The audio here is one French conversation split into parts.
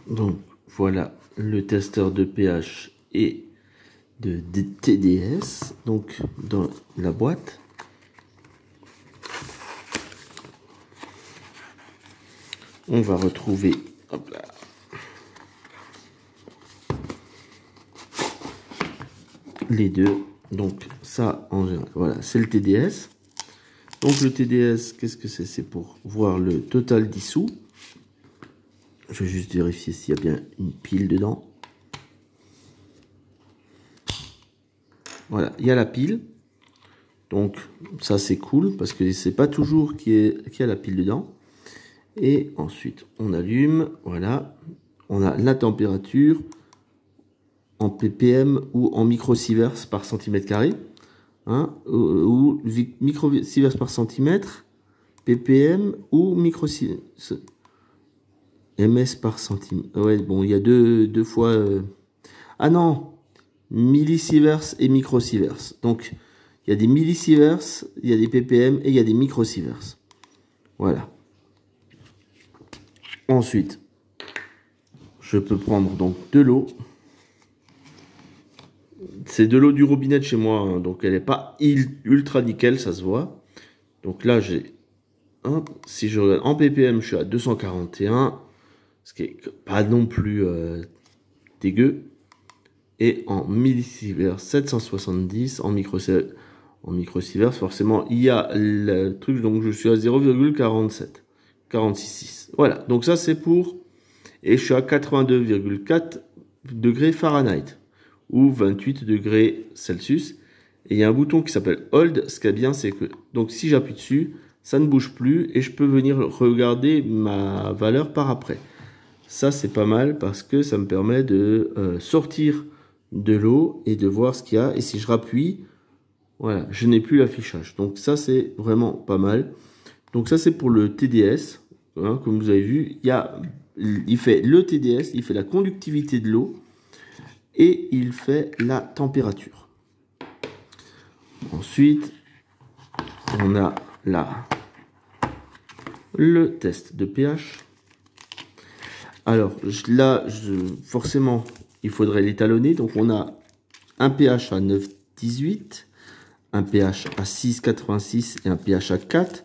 Donc voilà le testeur de pH et de TDS, donc dans la boîte. On va retrouver, hop là, les deux. Donc ça, en général, voilà, c'est le TDS. Donc le TDS, qu'est-ce que c'est? C'est pour voir le total dissous. Je vais juste vérifier s'il y a bien une pile dedans. Voilà, il y a la pile. Donc ça c'est cool parce que c'est pas toujours qu'il y a la pile dedans. Et ensuite on allume, voilà. On a la température en ppm ou en microsieverts par centimètre carré. Hein, ou microsieverts par centimètre, ppm ou microsieverts. ms par centimètre. Ouais, bon, il y a deux fois. Ah non! Millisieverts et microsieverts. Donc, il y a des millisieverts, il y a des ppm et il y a des microsieverts. Voilà. Ensuite, je peux prendre donc de l'eau. C'est de l'eau du robinet de chez moi, hein, donc elle n'est pas ultra nickel, ça se voit. Donc là, j'ai, si je regarde en ppm, je suis à 241, ce qui est pas non plus dégueu. Et en millisieverts 770, en microsieverts forcément il y a le truc, donc je suis à 0,47 46,6. Voilà, donc ça c'est pour, et je suis à 82,4 degrés Fahrenheit ou 28 degrés Celsius. Et il y a un bouton qui s'appelle Hold. Ce qui est bien, c'est que donc si j'appuie dessus, ça ne bouge plus et je peux venir regarder ma valeur par après. Ça c'est pas mal parce que ça me permet de sortir de l'eau et de voir ce qu'il y a. Et si je rappuie, voilà, je n'ai plus l'affichage. Donc ça c'est vraiment pas mal. Donc ça c'est pour le TDS, hein, comme vous avez vu, il fait le TDS, il fait la conductivité de l'eau et il fait la température. Ensuite, on a là le test de pH. Alors là, forcément, il faudrait l'étalonner. Donc on a un pH à 9,18, un pH à 6,86 et un pH à 4.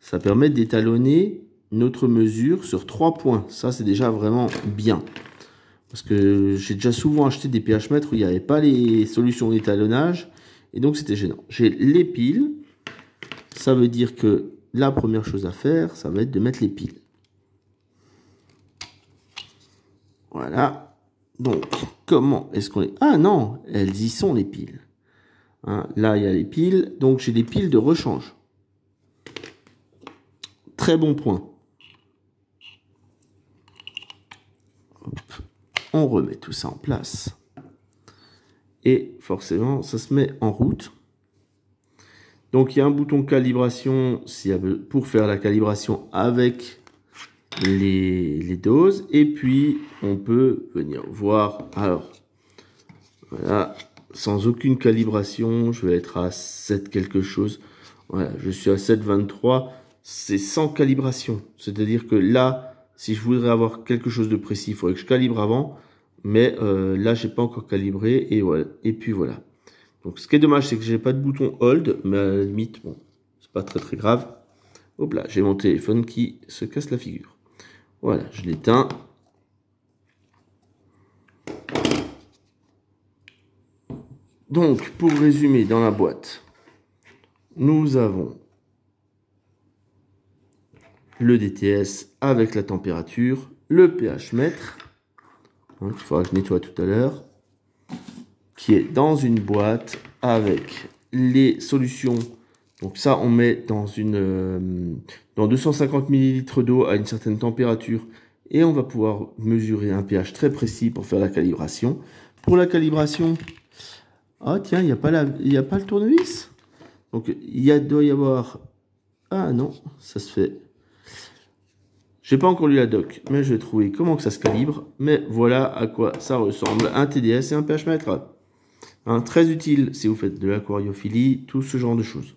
Ça permet d'étalonner notre mesure sur 3 points. Ça, c'est déjà vraiment bien. Parce que j'ai déjà souvent acheté des pH mètres où il n'y avait pas les solutions d'étalonnage. Et donc, c'était gênant. J'ai les piles. Ça veut dire que la première chose à faire, ça va être de mettre les piles. Voilà. Donc, comment est-ce qu'on les... Ah non, elles y sont les piles. Hein, là, il y a les piles. Donc, j'ai des piles de rechange. Très bon point. Hop. On remet tout ça en place. Et forcément, ça se met en route. Donc, il y a un bouton calibration pour faire la calibration avec les doses. Et puis, on peut venir voir. Alors, voilà, sans aucune calibration, je vais être à 7 quelque chose. Voilà, je suis à 7,23. C'est sans calibration. C'est-à-dire que là, si je voudrais avoir quelque chose de précis, il faudrait que je calibre avant. Mais là, j'ai pas encore calibré. Et voilà. Et puis voilà. Donc, ce qui est dommage, c'est que j'ai pas de bouton hold. Mais à la limite, bon, c'est pas très grave. Hop là, j'ai mon téléphone qui se casse la figure. Voilà, je l'éteins. Donc, pour résumer, dans la boîte, nous avons le DTS avec la température, le pH mètre, il faudra que je nettoie tout à l'heure, qui est dans une boîte avec les solutions. Donc ça, on met dans 250 ml d'eau à une certaine température et on va pouvoir mesurer un pH très précis pour faire la calibration. Pour la calibration, ah tiens, il n'y a pas le tournevis. Donc doit y avoir... Ah non, ça se fait... J'ai pas encore lu la doc, mais je vais trouver comment que ça se calibre. Mais voilà à quoi ça ressemble, un TDS et un pH mètre. Hein, très utile si vous faites de l'aquariophilie, tout ce genre de choses.